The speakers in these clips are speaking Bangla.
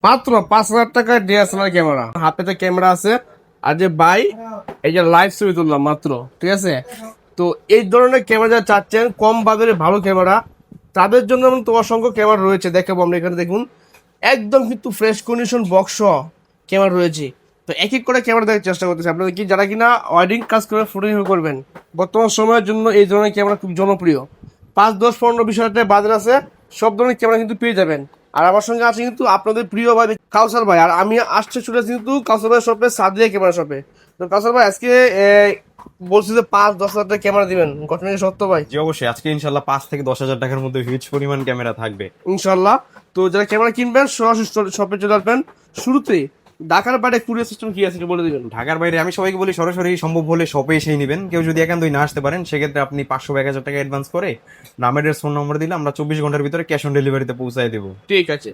মাত্র 5,000 টাকায় ডিএসএলআর ক্যামেরা, হাতে তো ক্যামেরা আছে। আর যে ভাই এই যে লাইভ ছবি তুললাম মাত্র, ঠিক আছে। তো এই ধরনের ক্যামেরা যারা চাচ্ছেন কম বাজারে ভালো ক্যামেরা, তাদের জন্য তো অসংখ্য ক্যামেরা রয়েছে। দেখাবো আমরা এখানে, দেখুন একদম কিন্তু ফ্রেশ কন্ডিশন বক্স ক্যামেরা রয়েছে। তো এক এক করে ক্যামেরা দেখার চেষ্টা করতেছি আপনাদের, কি যারা কিনা ওয়েডিং কাজ করে ফটো করবেন, বর্তমান সময়ের জন্য এই ধরনের ক্যামেরা খুব জনপ্রিয়। 5, 10, 15, 20 হাজার টাকা বাজার আছে, সব ধরনের ক্যামেরা কিন্তু পেয়ে যাবেন। আর আমার সঙ্গে আছে কিন্তু আপনাদের প্রিয় ভাই কাউসার ভাই, আর আমি আসছে চলে আসছি কিন্তু কাউসার ভাই শপে, সাদিয়া ক্যামেরা শপে। তো কাউসার ভাই আজকে বলছি যে 5-10 হাজার টাকা ক্যামেরা দিবেন, ঘটনা কি সত্য ভাই? জি অবশ্যই, আজকে ইনশাল্লাহ 5 থেকে 10 হাজার টাকার মধ্যে হিউজ পরিমাণ ক্যামেরা থাকবে ইনশাল্লাহ। তো যারা ক্যামেরা কিনবেন সরাসরি শপে চলে আসবেন। শুরুতেই ঢাকার বাইরে কুরিয়ার সিস্টেম কি আছে একটু বলে দিবেন। ঢাকার বাইরে আমি সবাইকে বলি সরাসরি সম্ভব হলে শপে এসেই নেবেন। কেউ যদি একান্তই না আসতে পারেন সেক্ষেত্রে আপনি 500-1000 টাকা অ্যাডভান্স করে নামের ফোন নম্বর দিলে আমরা 24 ঘন্টার ভিতরে ক্যাশ অন ডেলিভারিতে পৌঁছায় দেবো। ঠিক আছে।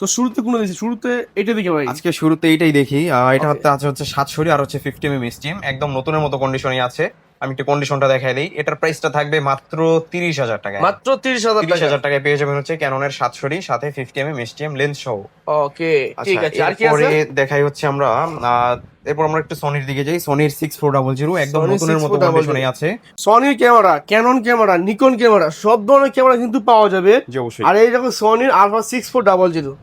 তো শুরুতে কোনো দিয়েছি, শুরুতে এটা দিকে ভাই। আজকে শুরুতে এইটাই দেখি। এটা Okay. হচ্ছে 7 আর হচ্ছে 50 mm স্টিম, একদম নতুনের মতো কন্ডিশনে আছে। আমি একটু কন্ডিশনটা দেখাই দিই। এটার প্রাইসটা থাকবে মাত্র 30,000 টাকায়। মাত্র 30,000 টাকা। 30,000 টাকায় পেয়ে যাবেন হচ্ছে ক্যাননের 7 সাথে 50 mm স্টিম লেন্স সহ। ওকে, ঠিক আছে। আর কি এরপরে আছে? দেখাই হচ্ছে আমরা এরপর আমরা একটু সনির দিকে যাই। সনির 6400 একদম Sony নতুনের মতো 6400 কন্ডিশনে আছে। সনির camera, Canon camera, Nikon camera, সব ধরনের ক্যামেরা কিন্তু পাওয়া যাবে। জি অবশ্যই, আর এই যখন সনির আলফা 6400,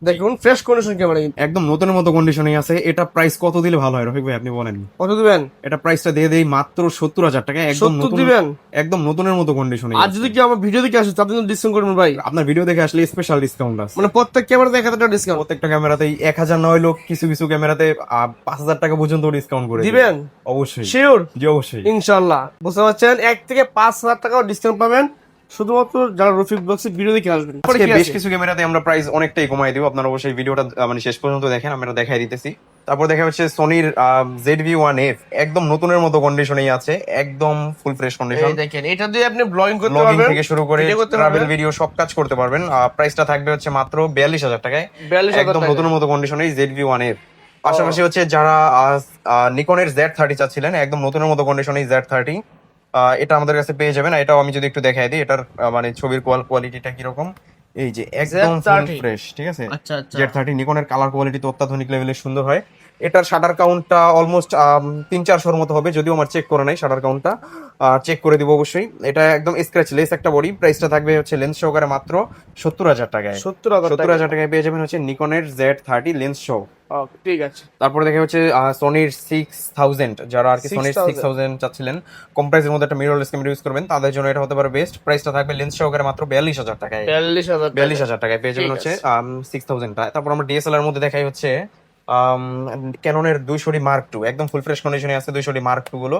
দেখুন ফ্রেশ কন্ডিশন ক্যামেরা কিন্তু একদম নতুনের মতো কন্ডিশনে আছে। এটা প্রাইস কত দিলে ভালো হয় রফিক ভাই, আপনি বলেন? কত দিবেন? এটা প্রাইসটা দিয়ে দেই মাত্র 70,000 টাকা, একদম 70 নতুন, দিবেন? একদম নতুনের মতো কন্ডিশনে। আর যদি কি আমার ভিডিও দেখে আসে তাদের জন্য ডিসকাউন্ট করবেন ভাই? আপনার ভিডিও দেখে আসলে স্পেশাল ডিসকাউন্ট আছে। মানে প্রত্যেক ক্যামেরা 1,000 টাকা ডিসকাউন্ট প্রত্যেকটা ক্যামেরাতেই 1,000 না হইলেও কিছু কিছু ক্যামেরাতে 5,000 টাকা পর্যন্ত ডিসকাউন্ট করে দিবেন? অবশ্যই, শিওর? জি অবশ্যই। ইনশাল্লাহ। বুঝতে পারছেন, 1 থেকে 5,000 টাকাও ডিসকাউন্ট পাবেন শুধুমাত্র যারা রফিক ব্লগসের ভিডিও দেখে আসবেন। আজকে বেশ কিছু ক্যামেরাতে আমরা প্রাইস অনেকটাই কমাই দিব, আপনারা অবশ্যই ভিডিওটা মানে শেষ পর্যন্ত দেখেন, আমরা দেখাই দিতেছি। তারপর দেখা হচ্ছে সোনির ZV-1F, একদম নতুনের মতো কন্ডিশনেই আছে, একদম ফুল ফ্রেশ কন্ডিশন। এই দেখেন, এটা দিয়ে আপনি ব্লগিং করতে ব্লগিং পারবেন, থেকে শুরু করে ভিডিও করতে ট্রাভেল পারবেন। ভিডিও সব কাজ করতে পারবেন। প্রাইসটা থাকবে হচ্ছে মাত্র 42,000 টাকায়, 42,000 একদম টাকা। নতুনের মতো কন্ডিশনেই ZV-1F। পাশাপাশি হচ্ছে যারা নিকনের Z30 চাচ্ছিলেন, একদম নতুনের মতো কন্ডিশনেই Z30, এটা আমাদের কাছে পেয়ে যাবেন। এটাও আমি যদি একটু দেখাই দিই, এটার মানে ছবির কোয়ালিটিটা কিরকম, এই যে একদম Z30 ফ্রেশ, ঠিক আছে। আচ্ছা আচ্ছা। Z30 নিকনের কালার কোয়ালিটি তো অত্যাধুনিক লেভেলের সুন্দর হয়। এটার শাটার কাউন্টটা অলমোস্ট 300-400 মতো হবে, যদিও আমার চেক করে নাই শাটার কাউন্টটা, চেক করে দিব অবশ্যই। এটা একদম স্ক্র্যাচ লেস একটা বডি। প্রাইসটা থাকবে হচ্ছে লেন্স সহকারে মাত্র 70,000 টাকায়। 70,000 টাকায় পেয়ে যাবেন হচ্ছে নিকনের Z30 লেন্স সহ। ওকে, ঠিক আছে। তারপরে দেখা হচ্ছে সোনির 6000, যারা আর কি সোনির 6000 6000 চাচ্ছিলেন, কম প্রাইসের মধ্যে একটা মিররলেস ক্যামেরা ইউজ করবেন, তাদের জন্য এটা হতে পারে বেস্ট। প্রাইসটা থাকবে লেন্স সহকারে মাত্র 42,000 টাকায়। 42,000 টাকা। 42,000 টাকায় পেয়ে যাবেন ঠিক হচ্ছে আছে। 6000 টা। তারপর আমরা ডিএসএলআর মধ্যে দেখাই হচ্ছে ক্যাননের 200 Mark II, একদম ফুল ফ্রেশ কন্ডিশনে আছে 200 Mark II গুলো।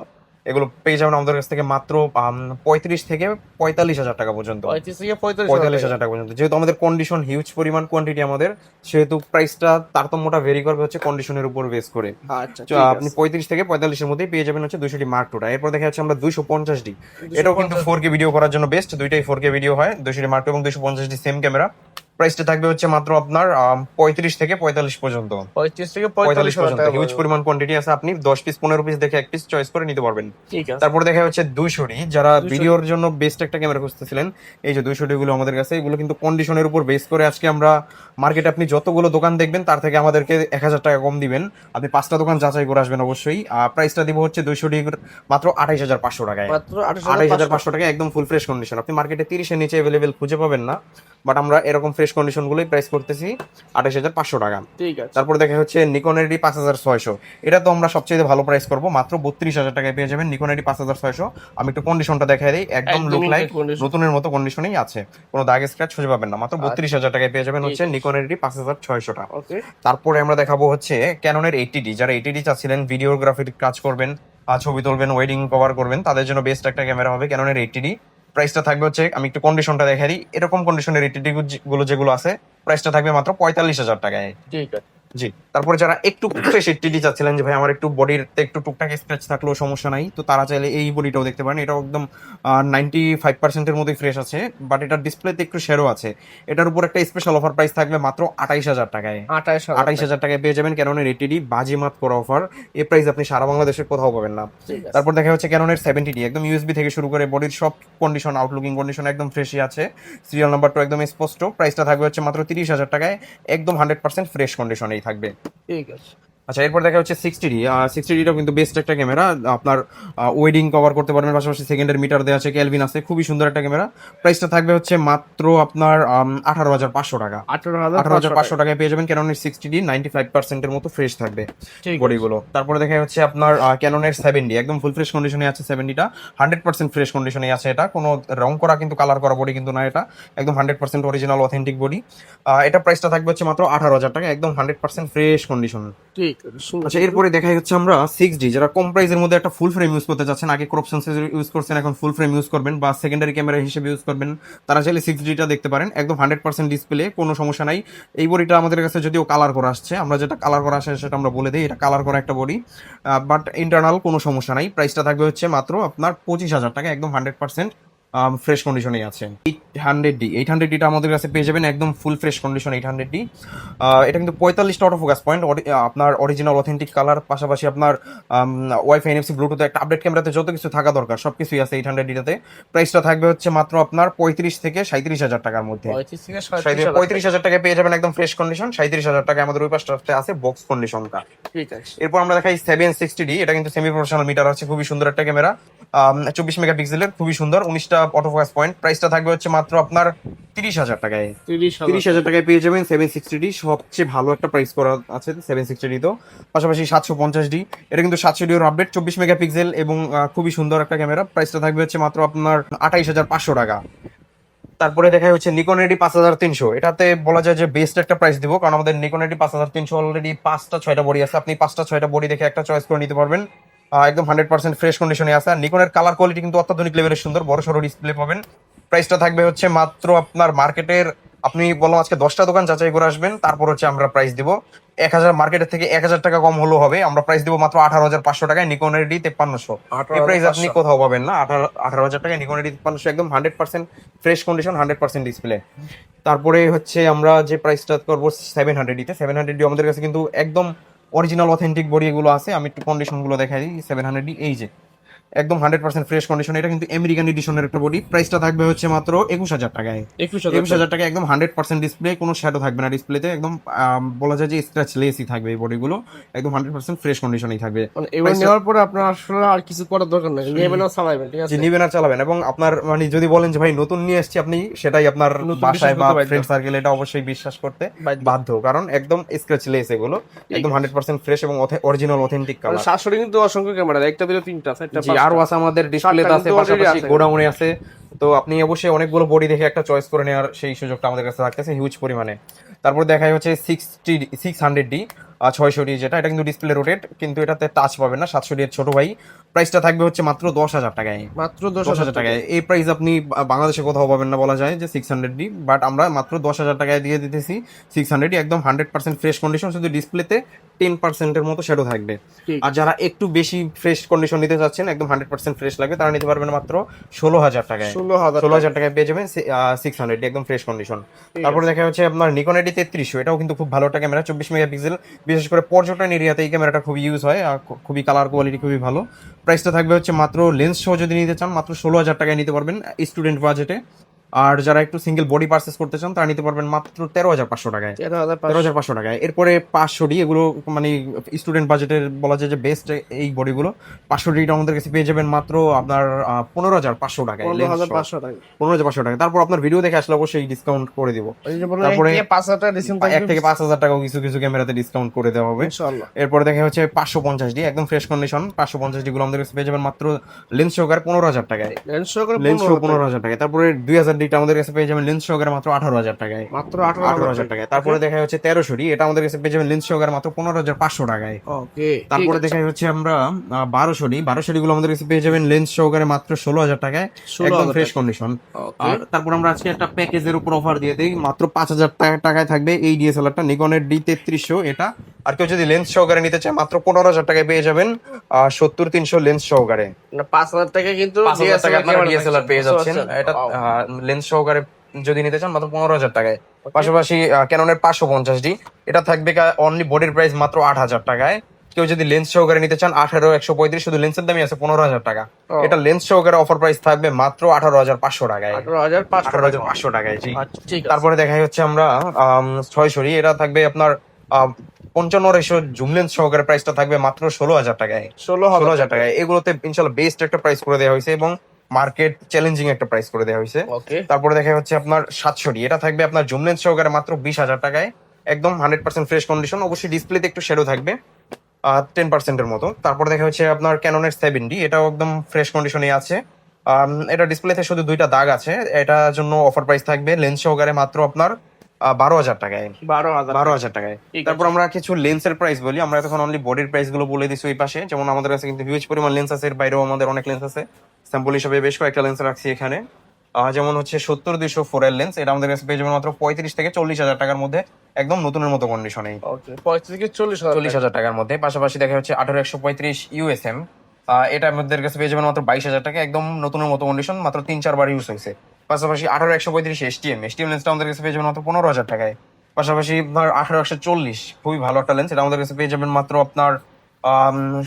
এগুলো পেয়ে যাবেন আমাদের কাছ থেকে মাত্র 35 থেকে 45,000 টাকা পর্যন্ত। 35 থেকে 45,000 45,000 টাকা পর্যন্ত। যেহেতু আমাদের কন্ডিশন হিউজ পরিমাণ কোয়ান্টিটি আমাদের, সেহেতু প্রাইসটা তারতম্যটা ভেরি করবে হচ্ছে কন্ডিশনের উপর বেস করে। আচ্ছা, তো ঠিক আপনি আছে। 35 থেকে 45 এর মধ্যেই পেয়ে যাবেন হচ্ছে 200 Mark II টা। এরপর দেখা যাচ্ছে আমরা 250D, এটাও কিন্তু 4K ভিডিও করার জন্য বেস্ট। দুইটাই 4K ভিডিও হয়, 200 Mark II এবং 250D সেম ক্যামেরা। প্রাইসটা থাকবে হচ্ছে মাত্র আপনার 35 থেকে 45 পর্যন্ত। 35 থেকে 45 45,000 পর্যন্ত টাকা হিউজ পড়বে। পরিমাণ কোয়ান্টিটি আছে, আপনি 10 পিস 15 পিস দেখে এক পিস চয়েস করে নিতে পারবেন। ঠিক আছে। তারপর দেখা হচ্ছে 200D, যারা 200D ভিডিওর জন্য বেস্ট একটা ক্যামেরা খুঁজতেছিলেন, এই যে 200D গুলো আমাদের কাছে। এগুলো কিন্তু কন্ডিশনের উপর বেস করে আজকে আমরা মার্কেটে আপনি যতগুলো দোকান দেখবেন তার থেকে আমাদেরকে 1,000 টাকা কম দিবেন। আপনি 5টা দোকান যাচাই করে আসবেন অবশ্যই। প্রাইসটা দিব হচ্ছে 200D মাত্র 28,500 টাকায়। মাত্র 28,500 টাকায় একদম ফুল ফ্রেশ কন্ডিশন। আপনি মার্কেটে 30 এর নিচে অ্যাভেলেবেল খুঁজে পাবেন না, বাট আমরা এরকম ফ্রেশ কন্ডিশন গুলোই প্রাইস করতেছি 28,500 টাকা। ঠিক আছে। তারপর দেখা হচ্ছে নিকনের ডি 5,600, এটা তো আমরা সবচেয়ে ভালো প্রাইস করবো, মাত্র 32,000 টাকায় পেয়ে যাবেন নিকনের ডি 5,600। আমি একটু কন্ডিশনটা দেখাই দিই, একদম লুক একদমই লাইক condition। নতুনের মতো কন্ডিশনেই আছে, কোনো দাগ স্ক্র্যাচ খুঁজে পাবেন না। মাত্র 32,000 টাকায় পেয়ে যাবেন হচ্ছে নিকনের ডি 5,600 টাকা। ওকে। তারপরে আমরা দেখাবো হচ্ছে ক্যাননের 80D, যারা 80D চাচ্ছিলেন, ভিডিওগ্রাফির কাজ করবেন, ছবি তুলবেন, ওয়েডিং কভার করবেন, তাদের জন্য বেস্ট একটা ক্যামেরা হবে ক্যাননের 80D। প্রাইসটা থাকবে হচ্ছে, আমি একটু কন্ডিশনটা দেখাই দিই, এরকম কন্ডিশনের 80D গুলো যেগুলো আছে, প্রাইসটা থাকবে মাত্র 45,000 টাকায়। ঠিক আছে। জি, তারপরে যারা একটু ফ্রেশ টিডি চাচ্ছিলেন যে ভাই আমার একটু বডিতে একটু টুকটাক স্ক্র্যাচ থাকলেও সমস্যা নাই, তো তারা চাইলে এই বডিটাও দেখতে পারেন। এটাও একদম 95% মতোই ফ্রেশ আছে, বাট এটার ডিসপ্লেতে একটু শেরও আছে। এটার উপর একটা স্পেশাল অফার প্রাইস থাকবে মাত্র 28,000 টাকায়। 28,000 টাকায় পেয়ে যাবেন ক্যাননের এটিডি, বাজিমাত করা অফার। এই প্রাইস আপনি সারা বাংলাদেশে কোথাও পাবেন না। তারপর দেখা হচ্ছে ক্যাননের 70D, একদম ইউএসবি থেকে শুরু করে বডির সব কন্ডিশন, আউটলুকিং কন্ডিশন একদম ফ্রেশই আছে। সিরিয়াল নাম্বারটা একদম স্পষ্ট। প্রাইসটা থাকবে হচ্ছে মাত্র 30,000 টাকায়, একদম 100% ফ্রেশ কন্ডিশনেই থাকবে। ঠিক আছে। আচ্ছা, এরপর দেখা হচ্ছে 60D। 60Dটাও কিন্তু বেস্ট একটা ক্যামেরা, আপনার ওয়েডিং কভার করতে পারবেন, পাশাপাশি সেকেন্ডের মিটার দেওয়া আছে, ক্যালভিন আছে, খুবই সুন্দর একটা ক্যামেরা। প্রাইসটা থাকবে হচ্ছে মাত্র আপনার 18,500 টাকা। 18,500 টাকায় পেয়ে যাবেন ক্যাননের 60D, 95%-এর মতো ফ্রেশ থাকবে বডিগুলো। তারপরে দেখা হচ্ছে আপনার ক্যাননের 7D, একদম ফুল ফ্রেশ কন্ডিশনে আছে 70টা, 100% ফ্রেশ কন্ডিশনে আছে। এটা কোনো রং করা কিন্তু কালার করা বডি কিন্তু না, এটা একদম 100% অরিজিনাল অথেন্টিক বডি। এটা প্রাইসটা থাকবে হচ্ছে মাত্র 18,000 টাকা, একদম 100% ফ্রেশ কন্ডিশন। ঠিক আচ্ছা, এরপরে দেখা যাচ্ছে আমরা 6D, যারা কম প্রাইসের মধ্যে একটা ফুল ফ্রেম ইউজ করতে চাচ্ছেন, আগে ক্রপ সেন্সর ইউজ করছেন, এখন ফুল ফ্রেম ইউজ করবেন বা সেকেন্ডারি ক্যামেরা হিসেবে ইউজ করবেন, তারা চাইলে 6Dটা দেখতে পারেন। একদম 100% ডিসপ্লে, কোনো সমস্যা নাই। এই বডিটা আমাদের কাছে যদিও কালার করা আসছে, আমরা যেটা কালার করা আসে সেটা আমরা বলে দিই, এটা কালার করা একটা বডি, বাট ইন্টারনাল কোনো সমস্যা নাই। প্রাইসটা থাকবে হচ্ছে মাত্র আপনার 25,000 টাকা, একদম 100% ফ্রেশ কন্ডিশনেই আছে। 800Dটা আমাদের কাছে পেয়ে যাবেন একদম ফুল ফ্রেশ কন্ডিশন 800D। এটা কিন্তু 45টা অটোফোকাস পয়েন্ট, আপনার অরিজিনাল অথেন্টিক কালার, পাশাপাশি আপনার ওয়াইফাই, এনএফসি, ব্লুটুথ, একটা আপডেট ক্যামেরাতে যত কিছু থাকা দরকার সবকিছুই আছে 800Dটাতে। প্রাইসটা থাকবে হচ্ছে মাত্র আপনার 35 থেকে 37,000 টাকার মধ্যে। 35,000 টাকায় পেয়ে যাবেন একদম ফ্রেশ কন্ডিশন। 37,000 টাকায় আমাদের ওই পাশটাতে আছে বক্স কন্ডিশনটা। ঠিক আছে। এরপর আমরা দেখাই 760D। এটা কিন্তু সেমি প্রফেশনাল মিটার আছে, খুবই সুন্দর একটা ক্যামেরা, 24 মেগাপিক্সেলের, খুবই সুন্দর, 19টা অটোফোকাস পয়েন্ট। প্রাইসটা থাকবে হচ্ছে মাত্র আপনার 30,000 টাকায়। 30,000 টাকায় পেয়ে যাবেন 760D, সবচেয়ে ভালো একটা প্রাইস করা আছে 760D তো। পাশাপাশি 750D, এটা কিন্তু 700D এর আপডেট, 24 মেগাপিক্সেল এবং খুবই সুন্দর একটা ক্যামেরা। প্রাইসটা থাকবে হচ্ছে মাত্র আপনার 28,500 টাকা। তারপরে দেখা হচ্ছে নিকন এডি 5300। এটাতে বলা যায় যে বেস্ট একটা প্রাইস দিব, কারণ আমাদের নিকন এডি 5300 অলরেডি 5টা 6টা বডি আছে, আপনি 5টা 6টা বডি দেখে একটা চয়েস করে নিতে পারবেন। একদম 100% ফ্রেশ কন্ডিশনে আছে। আর নিকনের কালার কোয়ালিটি কিন্তু অত্যাধুনিক লেভেলের সুন্দর, বড় সড়ো ডিসপ্লে পাবেন। প্রাইসটা থাকবে হচ্ছে মাত্র আপনার মার্কেটের, আপনি বললাম আজকে 10টা দোকান যাচাই করে আসবেন, তারপর হচ্ছে আমরা প্রাইস দিব 1,000, মার্কেটের থেকে 1,000 টাকা কম হলেও হবে। আমরা প্রাইস দিব মাত্র 18,500 টাকায় নিকন এডি 5300। এই প্রাইস আপনি কোথাও পাবেন না। 18,000 টাকায় নিকন এডি 5300, একদম 100% ফ্রেশ কন্ডিশন, 100% ডিসপ্লে। তারপরে হচ্ছে আমরা যে প্রাইসটা করবো 700D-তে। 700D আমাদের কাছে কিন্তু একদম অরিজিনাল অথেন্টিক বডি এগুলো আছে। আমি একটু কন্ডিশন গুলো দেখাই দিই। 700D এই যে একদম 100% ফ্রেশ কন্ডিশন, এটা কিন্তু আমেরিকান এডিশনের একটা বডি। প্রাইসটা থাকবে হচ্ছে মাত্র 21,000 টাকায়। 21,000 টাকায় একদম 100% ডিসপ্লে, কোনো শ্যাডো থাকবে না ডিসপ্লেতে, একদম বলা যায় যে স্ক্র্যাচ লেসই থাকবে এই বডিগুলো, একদম 100% ফ্রেশ কন্ডিশনেই থাকবে। মানে এবার নেওয়ার পরে আপনার আসলে আর কিছু করার দরকার নেই, নেবেন আর চালাবেন। ঠিক আছে, যে নিবেন আর চালাবেন। এবং আপনার মানে যদি বলেন যে ভাই নতুন নিয়ে এসেছি, আপনি সেটাই আপনার বাসায় বা ফ্রেন্ড সার্কেল এটা অবশ্যই বিশ্বাস করতে বাধ্য, কারণ একদম স্ক্র্যাচ লেস এগুলো, একদম 100% ফ্রেশ এবং অরিজিনাল অথেন্টিক কালার। 700 কিন্তু অসংখ্য ক্যামেরা, একটা দিলে 3টা 4টা। জি, আরো আছে আমাদের ডিসপ্লেতে আছে, পাশাপাশি গোডাউনে আছে। তো আপনি অবশ্যই অনেকগুলো বডি দেখে একটা চয়েস করে নেওয়ার সেই সুযোগটা আমাদের কাছে থাকতেছে হিউজ পরিমাণে। তারপর দেখা হচ্ছে 600D, 600D যেটা, এটা কিন্তু ডিসপ্লে রোটেট, কিন্তু এটাতে টাচ পাবেন না, 700D এর ছোট ভাই। প্রাইসটা থাকবে হচ্ছে মাত্র 10,000 টাকায়। মাত্র 10,000 টাকায়। এই প্রাইস আপনি বাংলাদেশে কোথাও পাবেন না বলা যায় যে 600D, বাট আমরা মাত্র 10,000 টাকায় দিয়ে দিতেছি 600D, একদম 100% ফ্রেশ কন্ডিশন, শুধু ডিসপ্লেতে 10%-এর মতো শ্যাডো থাকবে। আর যারা একটু বেশি ফ্রেশ কন্ডিশন নিতে চাচ্ছেন, একদম 100% ফ্রেশ লাগবে, তারা নিতে পারবেন মাত্র 16,000 টাকায়। 16,000 টাকায় পেয়ে যাবেন 600D, একদম ফ্রেশ কন্ডিশন। তারপরে দেখা হচ্ছে আপনার নিকন এডি 3300। এটাও কিন্তু খুব ভালো একটা ক্যামেরা, 24 মেগাপিক্সেল, বিশেষ করে পর্যটন এরিয়াতে এই ক্যামেরাটা খুবই ইউজ হয়, আর খুবই কালার কোয়ালিটি খুবই ভালো। প্রাইসটা থাকবে হচ্ছে মাত্র লেন্স সহ যদি নিতে চান মাত্র 16,000 টাকায় নিতে পারবেন স্টুডেন্ট বাজেটে। আর যারা একটু সিঙ্গেল বডি পারচেস করতে চান তারা নিতে পারবেন মাত্র 13,500 টাকায়। 13,500 টাকায়। এরপরে 500D, এগুলো মানে স্টুডেন্ট বাজেটের বলা যায় যে বেস্ট এই বডিগুলো। 500Dটা আমাদের কাছে পেয়ে যাবেন মাত্র আপনার 15,500 টাকায়। 15,500 টাকা। তারপর আপনার ভিডিও দেখে আসলে অবশ্যই ডিসকাউন্ট করে দিব। তারপরে 1 থেকে 5,000 টাকাও কিছু কিছু ক্যামেরাতে ডিসকাউন্ট করে দেওয়া হবে ইনশাআল্লাহ। এরপরে দেখা হচ্ছে 550D, একদম ফ্রেশ কন্ডিশন। 550D গুলো আমাদের কাছে পেয়ে যাবেন মাত্র লেন্স সহকারে 15,000 টাকায়। লেন্স সহ 15,000 টাকায়। তারপরে 2000 ডিটা আমাদের কাছে পেয়ে যাবেন লেন্স সহকারে মাত্র 18,000 টাকায়। মাত্র 18,000 টাকায়। তারপরে দেখা হচ্ছে 1300 এটা আমাদের কাছে পেয়ে যাবেন লেন্স সহকারে মাত্র 15,500 টাকায়। ওকে। তারপরে দেখা হচ্ছে আমরা 1200 গুলো আমাদের কাছে পেয়ে যাবেন লেন্স সহকারে মাত্র 16,000 টাকায়, 16,000 একদম ফ্রেশ কন্ডিশন। আর তারপর আমরা আজকে একটা প্যাকেজের উপর অফার দিয়ে দিই, মাত্র 5,000 টাকায় থাকবে এই ডিএসএলআরটা নিকনের D3300 এটা। আর কেউ যদি লেন্স সহকারে নিতে চায় মাত্র 15,000 টাকায় পেয়ে যাবেন 70-300 লেন্স সহকারে। 5,000 টাকা কিন্তু 5,000 টাকা আপনারা ডিএসএলআর পেয়ে যাচ্ছেন। এটা Wow. লেন্স সহকারে যদি নিতে চান মাত্র 15,000 টাকায়। পাশাপাশি ক্যাননের 550D এটা থাকবে অনলি বডির প্রাইস মাত্র 8,000 টাকায়। কেউ যদি লেন্স সহকারে নিতে চান 18-135, শুধু লেন্সের দামই আছে 15,000 টাকা। এটা লেন্স সহকারে অফার প্রাইস থাকবে মাত্র 18,500 টাকায়। 18,500 টাকায়, জি। আচ্ছা, ঠিক আছে। তারপরে দেখা হচ্ছে আমরা 600 এটা থাকবে আপনার 55 জুম লেন্স সহকারে প্রাইসটা থাকবে মাত্র 16,000 টাকায়। 16,000 টাকায়। এগুলোতে ইনশাল্লাহ বেস্ট একটা প্রাইস করে দেওয়া হয়েছে এবং মার্কেট চ্যালেঞ্জিং একটা প্রাইস করে দেওয়া হয়েছে। ওকে। তারপরে দেখা হচ্ছে আপনার 700 এটা থাকবে আপনার জুম লেন্স সহকারে মাত্র 20,000 টাকায়, একদম 100% ফ্রেশ কন্ডিশন। অবশ্যই ডিসপ্লেতে একটু শ্যাডো থাকবে 10% এর মতো। তারপর দেখা হচ্ছে আপনার ক্যাননের 7D এটাও একদম ফ্রেশ কন্ডিশনে আছে। এটা ডিসপ্লেতে শুধু 2টা দাগ আছে, এটার জন্য অফার প্রাইস থাকবে লেন্স সহকারে মাত্র আপনার 12,000 টাকায়। 12,000 টাকায়। ঠিক আছে। তারপর আমরা কিছু লেন্সের প্রাইস বলি। আমরা এখন অনলি বডির প্রাইস গুলো বলে দিচ্ছি ওই পাশে। যেমন আমাদের কাছে কিন্তু হিউজ পরিমাণ লেন্স আছে, এর বাইরেও আমাদের অনেক লেন্স আছে। স্যাম্পল হিসেবে বেশ কয়েকটা লেন্স রাখছি এখানে। যেমন হচ্ছে 70-200 4L লেন্স, এটা আমাদের কাছে পেয়ে যাবেন মাত্র 35-40,000 টাকার মধ্যে, একদম নতুনের মতো কন্ডিশনে। ওকে, 35 থেকে 40,000 40,000 টাকার মধ্যে। পাশাপাশি দেখা হচ্ছে 18-135 USM, এটা আমাদের কাছে পেয়ে যাবেন মাত্র 22,000 টাকা, একদম নতুনের মতো কন্ডিশন, মাত্র 3-4 বার ইউজ হয়েছে। পাশাপাশি 18-135 STM লেন্সটা আমাদের কাছে পেয়ে যাবেন মাত্র 15,000 টাকায়। পাশাপাশি আপনার 18-140 খুবই ভালো একটা লেন্স, এটা আমাদের কাছে পেয়ে যাবেন মাত্র আপনার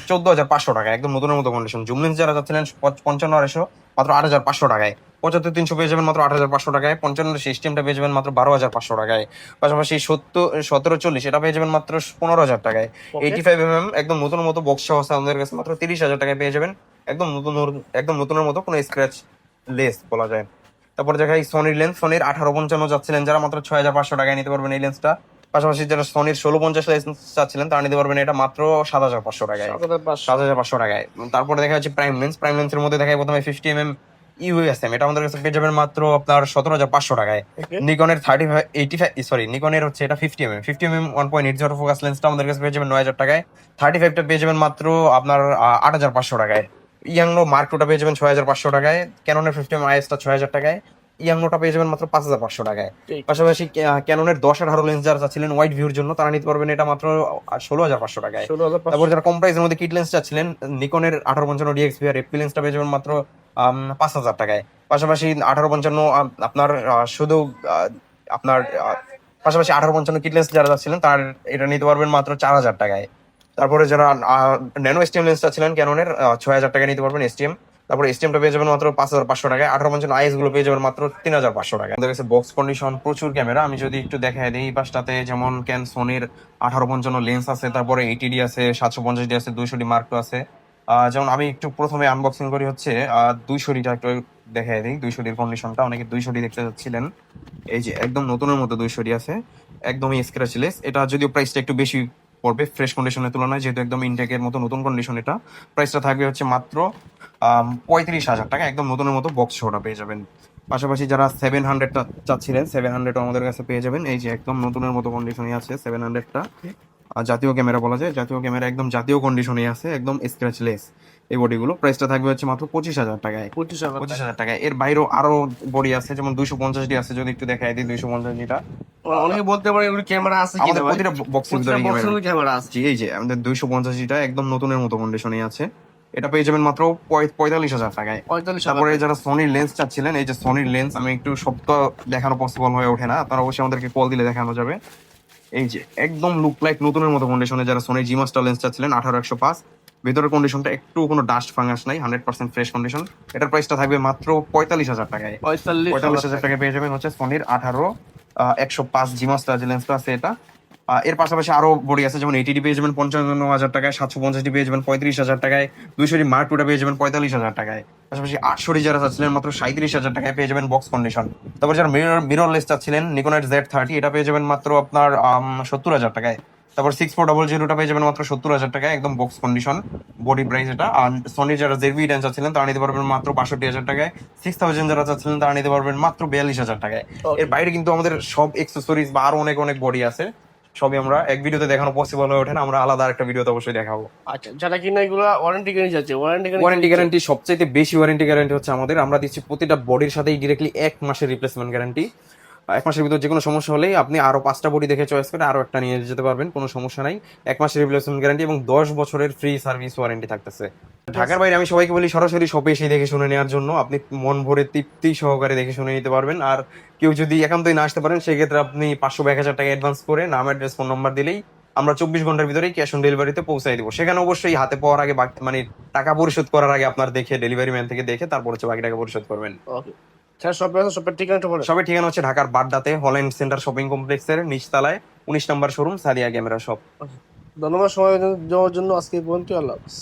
14,500 টাকা, একদম নতুনের মতো কন্ডিশন। জুম লেন্স যারা চাচ্ছিলেন 55-200 মাত্র 8,500 টাকায়। 75-300 পেয়ে যাবেন মাত্র 8,500 টাকায়। 55 সিস্টেমটা পেয়ে যাবেন মাত্র 12,500 টাকায়। পাশাপাশি 17-40 এটা পেয়ে যাবেন মাত্র 15,000 টাকায়। 85mm একদম নতুন মতো বক্স সহ আছে আমাদের কাছে, মাত্র 30,000 টাকায় পেয়ে যাবেন, একদম নতুনের মতো, কোনো স্ক্র্যাচ লেস বলা যায়। তারপর দেখাই সোনির লেন্স, সোনির 18-55 যাচ্ছিলেন যারা মাত্র 6,500 টাকায় নিতে পারবেন এই লেন্সটা। পাশাপাশি যারা সোনির 16-50 লেন্স চাচ্ছিলেন তারা নিতে পারবেন এটা মাত্র 7,500 টাকায়। 7,500 টাকায়। তারপরে দেখা যাচ্ছে প্রাইম লেন্সের মধ্যে দেখায় প্রথমে 50mm USM, এটা আমাদের কাছে পেয়ে যাবেন মাত্র আপনার 17,500 টাকায়। নিকনের নিকনের হচ্ছে এটা 50mm 1.80 ফোকাস লেন্সটা আমাদের কাছে পেয়ে যাবেন 9,000 টাকায়। 35টা পেয়ে যাবেন মাত্র আপনার 8,500 টাকায়। ইয়াংনো মার্ক টুটা পেয়ে যাবেন 6,500 টাকায়। ক্যাননের 50mm IS-টা 6,000 টাকায়। ইয়াংনোটা পেয়ে যাবেন মাত্র 5,500 টাকায়। পাশাপাশি ক্যাননের 10-18 লেন্স যারা চাচ্ছিলেন ওয়াইড ভিউর জন্য তারা নিতে পারবেন এটা মাত্র 16,500 টাকায়। তারপর যারা কম প্রাইসের মধ্যে কিট লেন্স চাচ্ছিলেন নিকনের 18-55 DXP আর FP লেন্সটা পেয়ে যাবেন মাত্র 5,000 টাকায়। পাশাপাশি 18-55 আপনার শুধু আপনার পাশাপাশি 18-55 কিট লেন্স যারা চাচ্ছিলেন তার এটা নিতে পারবেন মাত্র 4,000 টাকায়। তারপরে যারা ন্যানো STM লেন্স চাচ্ছিলেন ক্যাননের 6,000 টাকায় নিতে পারবেন STM। তারপরে STMটা পেয়ে যাবেন মাত্র 5,500 টাকায়। 18-55 IS গুলো পেয়ে যাবেন মাত্র 3,500 টাকায়। আমাদের কাছে বক্স কন্ডিশন প্রচুর ক্যামেরা, আমি যদি একটু দেখাই দিই এই পাশটাতে, যেমন সোনির 18-55 লেন্স আছে, তারপরে 80D আছে, 750D আছে, 200D Mark II আছে। যেমন আমি একটু প্রথমে আনবক্সিং করি হচ্ছে 200Dটা একটু দেখাই দিই। 200Dর কন্ডিশনটা, অনেকে 200D দেখতে যাচ্ছিলেন, এই যে একদম নতুনের মতো 200D আছে, একদমই স্ক্র্যাচলেস। এটা যদিও প্রাইসটা একটু বেশি পড়বে ফ্রেশ কন্ডিশনের তুলনায়, যেহেতু একদম ইনটেকের মতো নতুন কন্ডিশন, এটা প্রাইসটা থাকবে হচ্ছে মাত্র 35,000 টাকা, একদম নতুনের মতো বক্স শোটা পেয়ে যাবেন। পাশাপাশি যারা 700টা চাচ্ছিলেন 700 আমাদের কাছে পেয়ে যাবেন, এই যে একদম নতুনের মতো কন্ডিশনে আছে 700টা। জাতীয় ক্যামেরা বলা যায়, জাতীয় ক্যামেরা একদম জাতীয় কন্ডিশনে আছে, একদম স্ক্র্যাচলেস। এই বডিগুলো প্রাইসটা থাকবে হচ্ছে মাত্র 25,000 টাকায়। 25,000 টাকায়। এর বাইরেও আরো বডি আছে, যেমন 250D আছে, যদি একটু দেখাই দিই 250Dটা। অনেকে বলতে পারে এগুলো ক্যামেরা আছে কি, আমাদের প্রতিটা বক্সের ভিতরে ক্যামেরা আছে। জি, এই যে আমাদের 250Dটা একদম নতুনের মতো কন্ডিশনে আছে, এটা পেয়ে যাবেন মাত্র 45,000 টাকায়। 45,000। তারপরে যারা সোনির লেন্স চাচ্ছিলেন, এই যে সোনির লেন্স, আমি একটু সব তো দেখানো পসিবল হয়ে ওঠে না, আপনারা অবশ্যই আমাদেরকে কল দিলে দেখানো যাবে। এই যে একদম লুক লাইক নতুনের মতো কন্ডিশনে যারা সোনির জি মাস্টার লেন্স চাচ্ছিলেন 18-105, ভিতরের কন্ডিশনটা একটু কোনো ডাস্ট ফাঙ্গাস নাই, 100% ফ্রেশ কন্ডিশন। এটার প্রাইসটা থাকবে মাত্র 45,000 টাকায়। 45,000 টাকায় পেয়ে যাবেন হচ্ছে সোনির 18-105 জি মাস্টার যে লেন্সটা আছে এটা। এর পাশাপাশি আরো বডি আছে, যেমন 80D পেয়ে যাবেন 55,000 টাকায়, 750D পেয়ে যাবেন 35,000 টাকায়, 200D Mark II পেয়ে যাবেন 45,000 টাকায়। পাশাপাশি 800D যারা চাচ্ছিলেন মাত্র 37,000 টাকায় পেয়ে যাবেন বক্স কন্ডিশন। তারপর যারা মিররলেস চাচ্ছিলেন নিকনের Z30 এটা পেয়ে যাবেন মাত্র আপনার 70,000 টাকায়। তারপর 6400 পেয়ে যাবেন মাত্র 70,000 টাকায়, একদম বক্স কন্ডিশন, বডি প্রাইস এটা। আর সনি যারা জেডভি টেন চাচ্ছিলেন তারা নিতে পারবেন মাত্র 62,000 টাকায়। 6000 যারা চাচ্ছিলেন তারা নিতে পারবেন মাত্র 42,000 টাকায়। Okay. এর বাইরে কিন্তু আমাদের সব এক্সেসরিজ বা আরো অনেক অনেক বডি আছে, সবই আমরা এক ভিডিওতে দেখানো পসিবল হয়ে ওঠে না, আমরা আলাদা একটা ভিডিওতে অবশ্যই দেখাবো। আচ্ছা, যারা কিনা এগুলো ওয়ারেন্টি গ্যারেন্টি যাচ্ছে, ওয়ারেন্টি গ্যারান্টি সবচাইতে বেশি ওয়ারেন্টি গ্যারান্টি হচ্ছে আমাদের, আমরা দিচ্ছি প্রতিটা বডির সাথেই ডিরেক্টলি 1 মাসের রিপ্লেসমেন্ট গ্যারান্টি। 1 মাসের ভিতর যে কোনো সমস্যা হলেই আপনি আরো 5টা বডি দেখে চয়েস করে আরো একটা নিয়ে যেতে পারবেন, কোনো সমস্যা নাই। 1 মাসের রিপ্লেসমেন্ট গ্যারান্টি এবং 10 বছরের ফ্রি সার্ভিস ওয়ারেন্টি থাকতেছে। ঢাকার বাইরে আমি সবাইকে বলি সরাসরি শপে এসে দেখে শুনে নেওয়ার জন্য, আপনি মন ভরে তৃপ্তি সহকারে দেখে শুনে নিতে পারবেন। আর কেউ যদি একান্তই না আসতে পারেন সেক্ষেত্রে আপনি 500 বা 1000 টাকা অ্যাডভান্স করে নাম অ্যাড্রেস ফোন নাম্বার দিলেই আমরা 24 ঘন্টার ভিতরেই ক্যাশ অন ডেলিভারিতে পৌঁছাই দিব। সেখানে অবশ্যই হাতে পাওয়ার আগে মানে টাকা পরিশোধ করার আগে আপনার দেখে ডেলিভারি ম্যান থেকে দেখে তারপর হচ্ছে বাকি টাকা পরিশোধ করবেন। ওকে স্যার, শপের ঠিকানাটা বলেন। সবের ঠিকানা হচ্ছে ঢাকার বাড্ডাতে হল্যান্ড সেন্টার শপিং কমপ্লেক্সের নিচতলায় 19 নম্বর শোরুম, সাদিয়া ক্যামেরা শপ। ধন্যবাদ সময় দেওয়ার জন্য। আজকে এই পর্যন্ত, আল্লাহ হাফেজ।